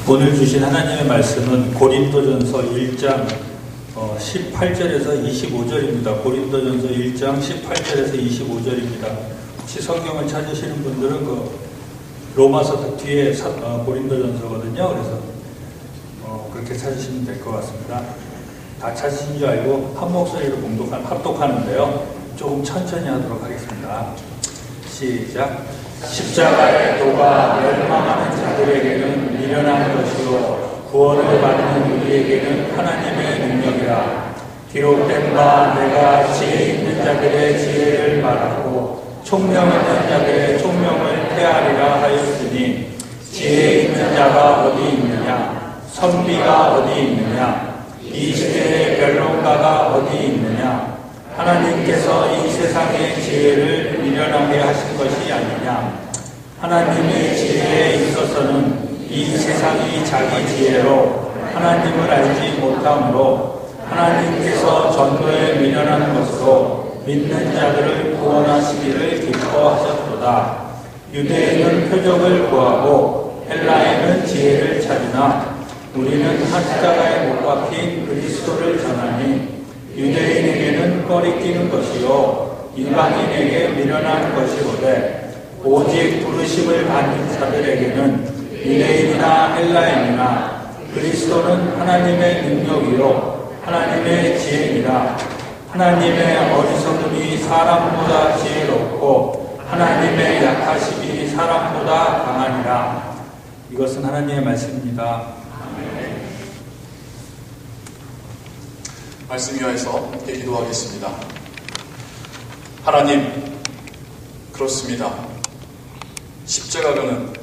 오늘 주신 하나님의 말씀은 고린도전서 1장 18절에서 25절입니다. 고린도전서 1장 18절에서 25절입니다. 혹시 성경을 찾으시는 분들은 로마서 뒤에 고린도전서거든요. 그래서 그렇게 찾으시면 될 것 같습니다. 다 찾으신 줄 알고 한 목소리로 합독하는데요. 조금 천천히 하도록 하겠습니다. 시작. 십자가의 도가 멸망하는 자들에게는 미련한 것이요 구원을 받는 우리에게는 하나님의 능력이라. 기록된 바 내가 지혜 있는 자들의 지혜를 말하고 총명 있는 자들의 총명을 폐하리라 하였으니 지혜 있는 자가 어디 있느냐? 선비가 어디 있느냐? 이 시대의 변론가가 어디 있느냐? 하나님께서 이 세상의 지혜를 미련하게 하신 것이 아니냐? 하나님의 지혜에 있어서는 이 세상이 자기 지혜로 하나님을 알지 못함으로 하나님께서 전도에 미련한 것으로 믿는 자들을 구원하시기를 기뻐하셨도다. 유대인은 표적을 구하고 헬라인은 지혜를 찾으나 우리는 십자가에 못 박힌 그리스도를 전하니 유대인에게는 꺼리끼는 것이요 이방인에게 미련한 것이로되 오직 부르심을 받는 자들에게는 유대인이나 헬라인이나 그리스도는 하나님의 능력이요 하나님의 지혜니라. 하나님의 어리석음이 사람보다 지혜롭고 하나님의 약하심이 사람보다 강하니라. 이것은 하나님의 말씀입니다. 말씀 위하여서 함께 기도하겠습니다. 하나님, 그렇습니다. 십자가는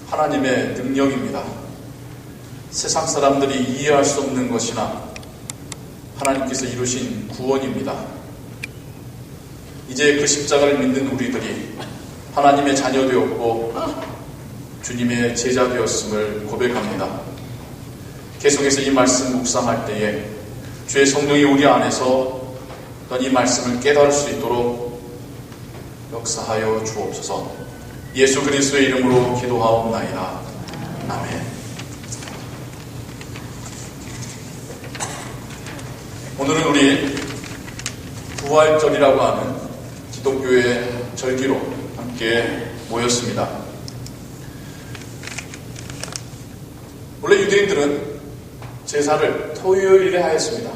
하나님의 능력입니다. 세상 사람들이 이해할 수 없는 것이나 하나님께서 이루신 구원입니다. 이제 그 십자가를 믿는 우리들이 하나님의 자녀 되었고 주님의 제자 되었음을 고백합니다. 계속해서 이 말씀 묵상할 때에 주의 성령이 우리 안에서 이 말씀을 깨달을 수 있도록 역사하여 주옵소서. 예수 그리스도의 이름으로 기도하옵나이다. 아멘. 오늘은 우리 부활절이라고 하는 기독교의 절기로 함께 모였습니다. 원래 유대인들은 제사를 토요일에 하였습니다.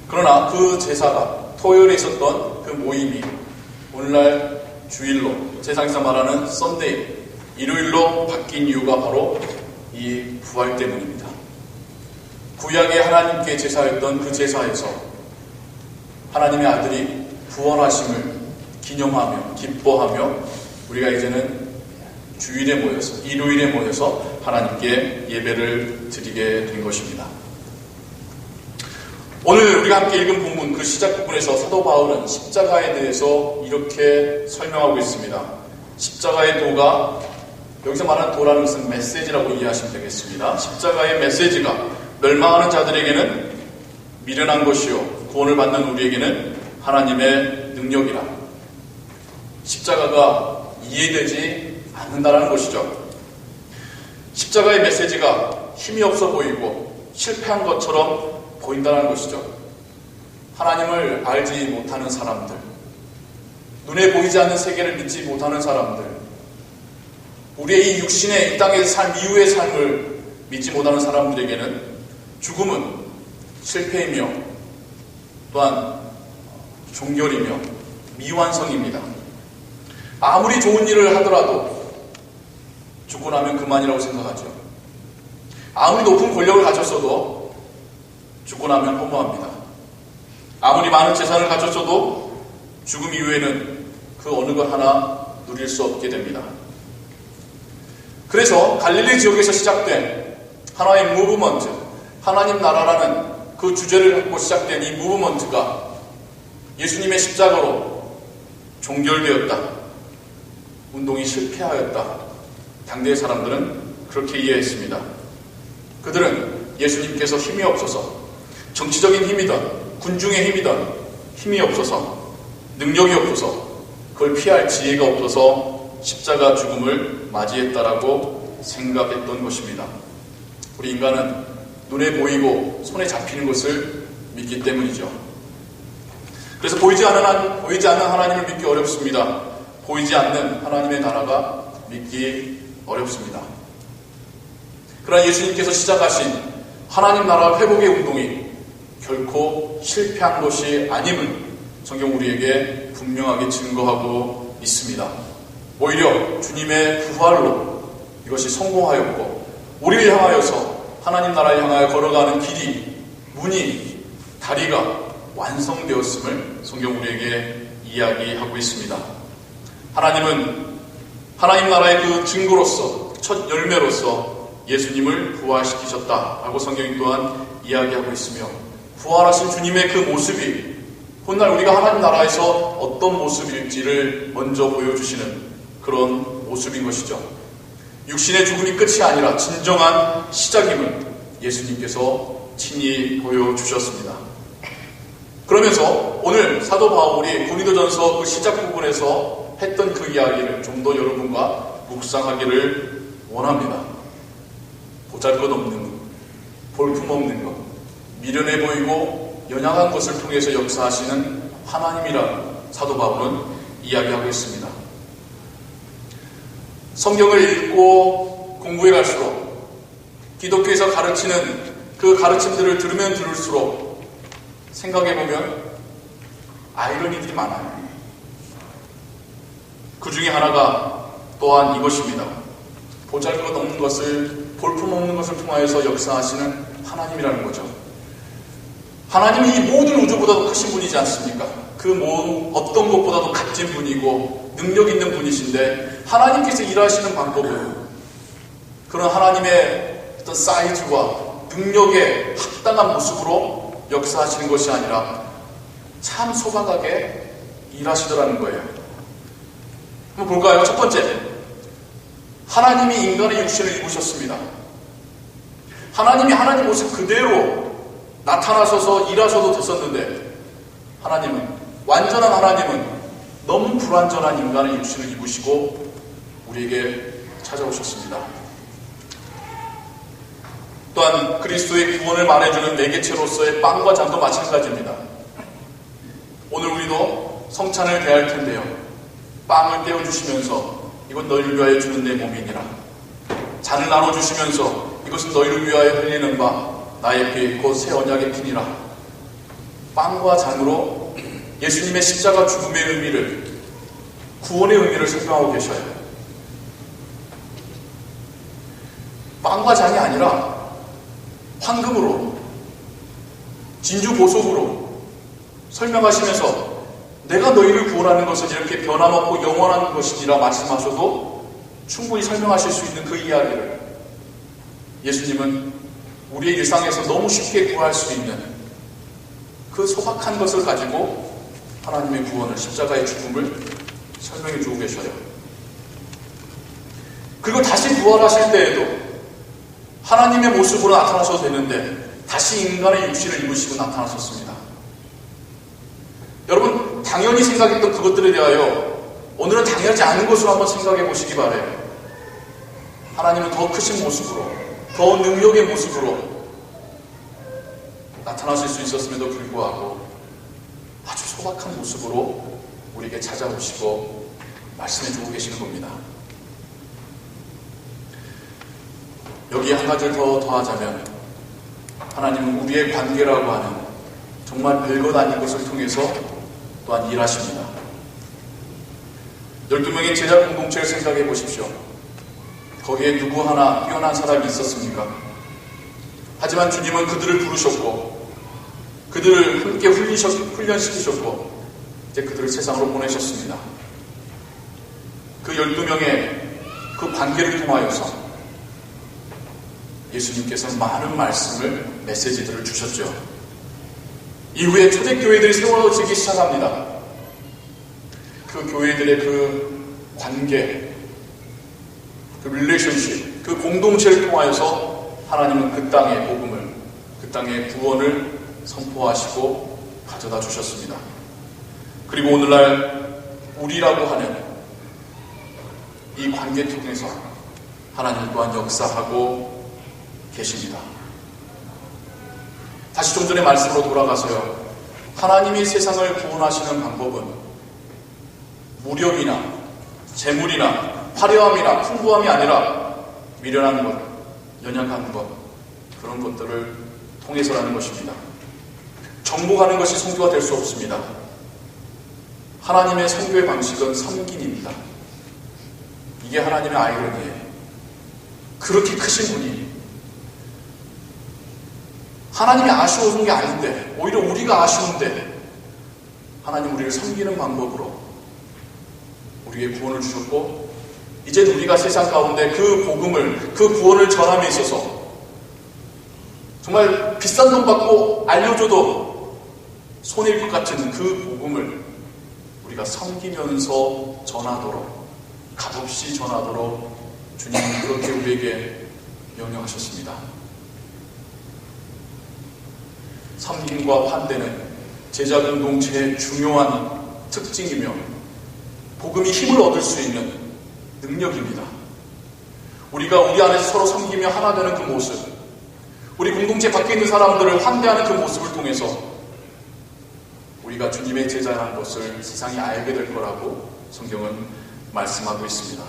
그러나 그 제사가 토요일에 있었던 그 모임이 오늘날 주일로, 세상에서 말하는 썬데이, 일요일로 바뀐 이유가 바로 이 부활 때문입니다. 구약의 하나님께 제사였던 그 제사에서 하나님의 아들이 부활하심을 기념하며 기뻐하며 우리가 이제는 주일에 모여서, 일요일에 모여서 하나님께 예배를 드리게 된 것입니다. 오늘 우리가 함께 읽은 본문 그 시작 부분에서 사도 바울은 십자가에 대해서 이렇게 설명하고 있습니다. 십자가의 도가, 여기서 말하는 도라는 것은 메시지라고 이해하시면 되겠습니다. 십자가의 메시지가 멸망하는 자들에게는 미련한 것이요 구원을 받는 우리에게는 하나님의 능력이라. 십자가가 이해되지 않는다는 것이죠. 십자가의 메시지가 힘이 없어 보이고 실패한 것처럼 보인다는 것이죠. 하나님을 알지 못하는 사람들, 눈에 보이지 않는 세계를 믿지 못하는 사람들, 우리의 이 육신의 이 땅의 삶 이후의 삶을 믿지 못하는 사람들에게는 죽음은 실패이며 또한 종결이며 미완성입니다. 아무리 좋은 일을 하더라도 죽고 나면 그만이라고 생각하죠. 아무리 높은 권력을 가졌어도 죽고 나면 허무합니다. 아무리 많은 재산을 가졌어도 죽음 이후에는 그 어느 것 하나 누릴 수 없게 됩니다. 그래서 갈릴리 지역에서 시작된 하나의 무브먼트, 하나님 나라라는 그 주제를 갖고 시작된 이 무브먼트가 예수님의 십자가로 종결되었다, 운동이 실패하였다, 당대의 사람들은 그렇게 이해했습니다. 그들은 예수님께서 힘이 없어서, 정치적인 힘이든 군중의 힘이든 힘이 없어서, 능력이 없어서, 그걸 피할 지혜가 없어서 십자가 죽음을 맞이했다라고 생각했던 것입니다. 우리 인간은 눈에 보이고 손에 잡히는 것을 믿기 때문이죠. 그래서 보이지 않는 하나님을 믿기 어렵습니다. 보이지 않는 하나님의 나라가 믿기 어렵습니다. 그러나 예수님께서 시작하신 하나님 나라 회복의 운동이 결코 실패한 것이 아님을 성경 우리에게 분명하게 증거하고 있습니다. 오히려 주님의 부활로 이것이 성공하였고 우리를 향하여서 하나님 나라를 향하여 걸어가는 길이, 문이, 다리가 완성되었음을 성경 우리에게 이야기하고 있습니다. 하나님은 하나님 나라의 그 증거로서, 첫 열매로서 예수님을 부활시키셨다라고 성경이 또한 이야기하고 있으며 부활하신 주님의 그 모습이 훗날 우리가 하나님 나라에서 어떤 모습일지를 먼저 보여주시는 그런 모습인 것이죠. 육신의 죽음이 끝이 아니라 진정한 시작임을 예수님께서 친히 보여주셨습니다. 그러면서 오늘 사도 바울이 고린도전서 그 시작 부분에서 했던 그 이야기를 좀 더 여러분과 묵상하기를 원합니다. 보잘것없는 것, 볼품없는 것, 미련해 보이고 연약한 것을 통해서 역사하시는 하나님이라는 사도 바울은 이야기하고 있습니다. 성경을 읽고 공부해 갈수록 기독교에서 가르치는 그 가르침들을 들으면 들을수록 생각해보면 아이러니들이 많아요. 그 중에 하나가 또한 이것입니다. 보잘것없는 것을, 볼품없는 것을 통하여서 역사하시는 하나님이라는 거죠. 하나님이 이 모든 우주보다도 크신 분이지 않습니까? 그 어떤 것보다도 값진 분이고 능력 있는 분이신데 하나님께서 일하시는 방법은 그런 하나님의 어떤 사이즈와 능력에 합당한 모습으로 역사하시는 것이 아니라 참 소박하게 일하시더라는 거예요. 한번 볼까요? 첫 번째, 하나님이 인간의 육신을 입으셨습니다. 하나님이 하나님 모습 그대로 나타나셔서 일하셔도 됐었는데 완전한 하나님은 너무 불완전한 인간의 육신을 입으시고 우리에게 찾아오셨습니다. 또한 그리스도의 구원을 말해주는 매개체로서의 빵과 잔도 마찬가지입니다. 오늘 우리도 성찬을 대할 텐데요. 빵을 떼어주시면서 이건 너희를 위하여 주는 내 몸이니라. 잔을 나눠주시면서 이것은 너희를 위하여 흘리는 바 나의 피 곧 새 언약의 피니라. 빵과 잔으로 예수님의 십자가 죽음의 의미를, 구원의 의미를 설명하고 계셔요. 빵과 잔이 아니라 황금으로, 진주 보석으로 설명하시면서 내가 너희를 구원하는 것은 이렇게 변함없고 영원한 것이니라 말씀하셔도 충분히 설명하실 수 있는 그 이야기를 예수님은 우리의 일상에서 너무 쉽게 구할 수 있는 그 소박한 것을 가지고 하나님의 구원을, 십자가의 죽음을 설명해 주고 계셔요. 그리고 다시 부활하실 때에도 하나님의 모습으로 나타나셔도 되는데 다시 인간의 육신을 입으시고 나타나셨습니다. 여러분, 당연히 생각했던 그것들에 대하여 오늘은 당연하지 않은 것으로 한번 생각해 보시기 바라요. 하나님은 더 크신 모습으로, 더 능력의 모습으로 나타나실 수 있었음에도 불구하고 아주 소박한 모습으로 우리에게 찾아오시고 말씀해 주고 계시는 겁니다. 여기에 한 가지를 더 더하자면 하나님은 우리의 관계라고 하는 정말 별것 아닌 것을 통해서 또한 일하십니다. 12명의 제자 공동체를 생각해 보십시오. 거기에 누구 하나 뛰어난 사람이 있었습니까? 하지만 주님은 그들을 부르셨고 그들을 함께 훈련시키셨고 이제 그들을 세상으로 보내셨습니다. 그 12명의 그 관계를 통하여서 예수님께서 많은 말씀을, 메시지들을 주셨죠. 이후에 초대교회들이 세워지기 시작합니다. 그 교회들의 그 관계, 그 릴레이션십, 그 공동체를 통하여서 하나님은 그 땅의 복음을, 그 땅의 구원을 선포하시고 가져다 주셨습니다. 그리고 오늘날 우리라고 하는 이 관계 통해서 하나님 또한 역사하고 계십니다. 다시 좀 전에 말씀으로 돌아가서요. 하나님이 세상을 구원하시는 방법은 무력이나 재물이나 화려함이나 풍부함이 아니라 미련한 것, 연약한 것, 그런 것들을 통해서라는 것입니다. 정복하는 것이 선교가 될 수 없습니다. 하나님의 선교의 방식은 섬김입니다. 이게 하나님의 아이러니예요. 그렇게 크신 분이 하나님이 아쉬워서 게 아닌데 오히려 우리가 아쉬운데 하나님 우리를 섬기는 방법으로 우리에게 구원을 주셨고, 이제 우리가 세상 가운데 그 복음을, 그 구원을 전함에 있어서 정말 비싼 돈 받고 알려줘도 손해일 것 같은 그 복음을 우리가 섬기면서 전하도록, 값없이 전하도록 주님은 그렇게 우리에게 명령하셨습니다. 섬김과 환대는 제자 공동체의 중요한 특징이며 복음이 힘을 얻을 수 있는 능력입니다. 우리가 우리 안에서 서로 섬기며 하나 되는 그 모습, 우리 공동체 밖에 있는 사람들을 환대하는 그 모습을 통해서 우리가 주님의 제자라는 것을 세상이 알게 될 거라고 성경은 말씀하고 있습니다.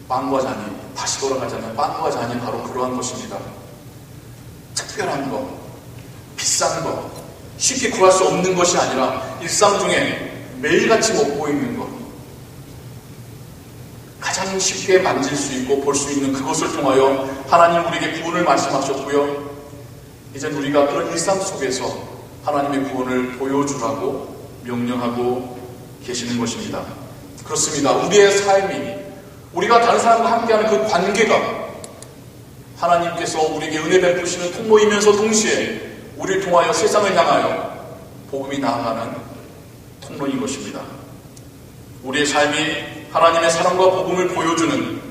빵과 잔이, 다시 돌아가자면 빵과 잔이 바로 그러한 것입니다. 특별한 것, 비싼 것, 쉽게 구할 수 없는 것이 아니라 일상 중에 매일같이 먹고 있는 것, 가장 쉽게 만질 수 있고 볼 수 있는 그것을 통하여 하나님 우리에게 구원을 말씀하셨고요. 이제 우리가 그런 일상 속에서 하나님의 구원을 보여주라고 명령하고 계시는 것입니다. 그렇습니다. 우리의 삶이, 우리가 다른 사람과 함께하는 그 관계가 하나님께서 우리에게 은혜 베푸시는 통로이면서 동시에 우리를 통하여 세상을 향하여 복음이 나아가는 통로인 것입니다. 우리의 삶이 하나님의 사랑과 복음을 보여주는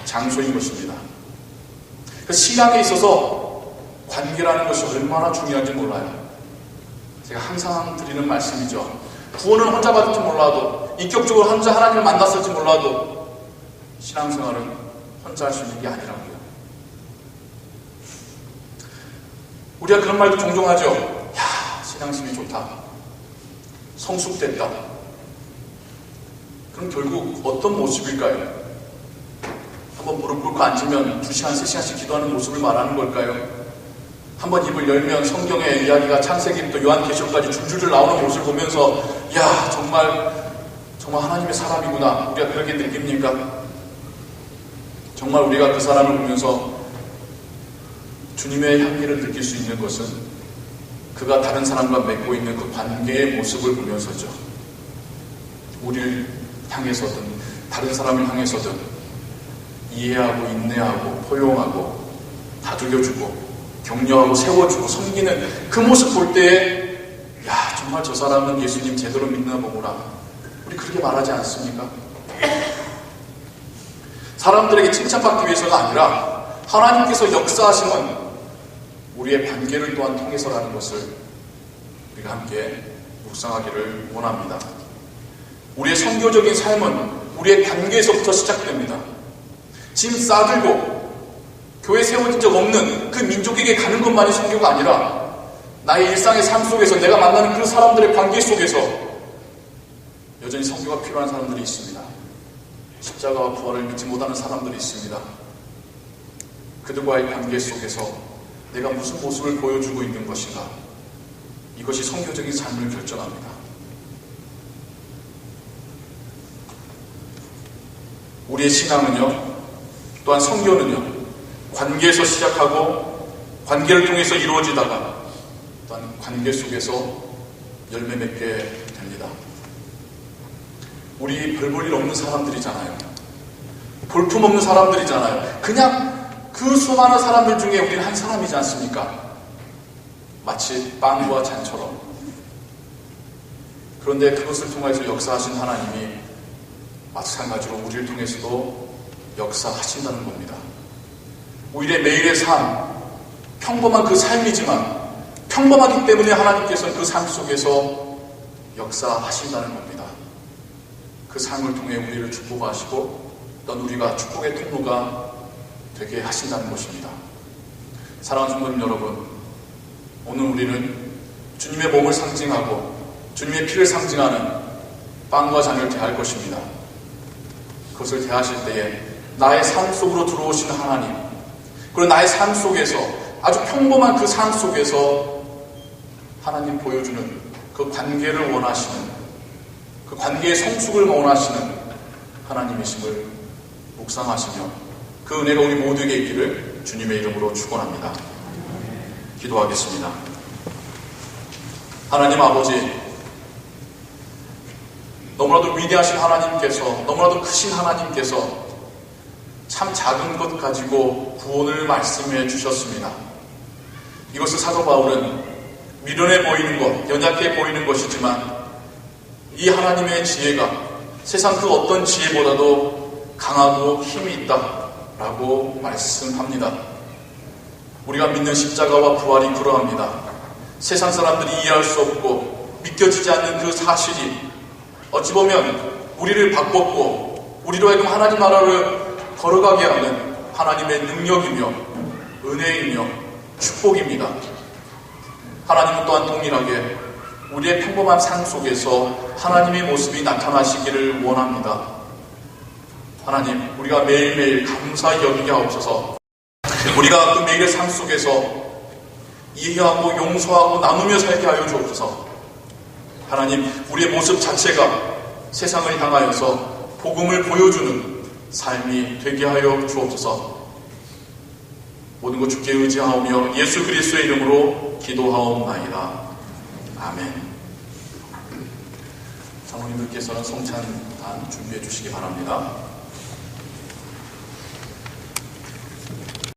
장소인 것입니다. 그 신앙에 있어서 관계라는 것이 얼마나 중요한지 몰라요. 제가 항상 드리는 말씀이죠. 구원을 혼자 받을지 몰라도, 인격적으로 혼자 하나님을 만났을지 몰라도 신앙생활은 혼자 할 수 있는 게 아니라고요. 우리가 그런 말도 종종 하죠. 야, 신앙심이 좋다, 성숙됐다. 그럼 결국 어떤 모습일까요? 한번 무릎 꿇고 앉으면 2시간, 3시간씩 기도하는 모습을 말하는 걸까요? 한번 입을 열면 성경의 이야기가 창세기부터 요한계시록까지 줄줄줄 나오는 모습을 보면서 야, 정말 하나님의 사람이구나, 우리가 그렇게 느낍니까? 정말 우리가 그 사람을 보면서 주님의 향기를 느낄 수 있는 것은 그가 다른 사람과 맺고 있는 그 관계의 모습을 보면서죠. 우리를 향해서든 다른 사람을 향해서든 이해하고 인내하고 포용하고 다독여주고 격려하고 세워주고 섬기는 그 모습 볼 때에 야, 정말 저 사람은 예수님 제대로 믿나 보구나, 우리 그렇게 말하지 않습니까? 사람들에게 칭찬받기 위해서가 아니라 하나님께서 역사하시는 우리의 관계를 또한 통해서라는 것을 우리가 함께 묵상하기를 원합니다. 우리의 선교적인 삶은 우리의 관계에서부터 시작됩니다. 짐 싸들고 교회 세워진 적 없는 그 민족에게 가는 것만이 선교가 아니라 나의 일상의 삶 속에서 내가 만나는 그 사람들의 관계 속에서 여전히 선교가 필요한 사람들이 있습니다. 십자가와 부활을 믿지 못하는 사람들이 있습니다. 그들과의 관계 속에서 내가 무슨 모습을 보여주고 있는 것인가, 이것이 선교적인 삶을 결정합니다. 우리의 신앙은요, 또한 선교는요, 관계에서 시작하고 관계를 통해서 이루어지다가 또한 관계 속에서 열매 맺게 됩니다. 우리 별 볼 일 없는 사람들이잖아요. 볼품없는 사람들이잖아요. 그냥 그 수많은 사람들 중에 우리는 한 사람이지 않습니까? 마치 빵과 잔처럼. 그런데 그것을 통해서 역사하신 하나님이 마찬가지로 우리를 통해서도 역사하신다는 겁니다. 오히려 매일의 삶, 평범한 그 삶이지만 평범하기 때문에 하나님께서는 그 삶 속에서 역사하신다는 겁니다. 그 삶을 통해 우리를 축복하시고 또 우리가 축복의 통로가 되게 하신다는 것입니다. 사랑하는 성도님 여러분, 오늘 우리는 주님의 몸을 상징하고 주님의 피를 상징하는 빵과 잔을 대할 것입니다. 그것을 대하실 때에 나의 삶 속으로 들어오신 하나님, 그리고 나의 삶 속에서 아주 평범한 그 삶 속에서 하나님 보여주는 그 관계를 원하시는, 그 관계의 성숙을 원하시는 하나님이심을 묵상하시며 그 은혜가 우리 모두에게 있기를 주님의 이름으로 축원합니다. 기도하겠습니다. 하나님 아버지, 너무나도 위대하신 하나님께서, 너무나도 크신 하나님께서 참 작은 것 가지고 구원을 말씀해 주셨습니다. 이것을 사도 바울은 미련해 보이는 것, 연약해 보이는 것이지만 이 하나님의 지혜가 세상 그 어떤 지혜보다도 강하고 힘이 있다라고 말씀합니다. 우리가 믿는 십자가와 부활이 그러합니다. 세상 사람들이 이해할 수 없고 믿겨지지 않는 그 사실이 어찌 보면 우리를 바꿨고 우리로 하여금 하나님 나라를 걸어가게 하는 하나님의 능력이며 은혜이며 축복입니다. 하나님은 또한 동일하게 우리의 평범한 삶 속에서 하나님의 모습이 나타나시기를 원합니다. 하나님, 우리가 매일매일 감사히 여기게 하옵소서. 우리가 그 매일의 삶 속에서 이해하고 용서하고 나누며 살게 하여 주옵소서. 하나님, 우리의 모습 자체가 세상을 향하여서 복음을 보여주는 삶이 되게 하여 주옵소서. 모든 것 주께 의지하오며 예수 그리스도의 이름으로 기도하옵나이다. 아멘. 장로님들께서는 성찬단 준비해 주시기 바랍니다.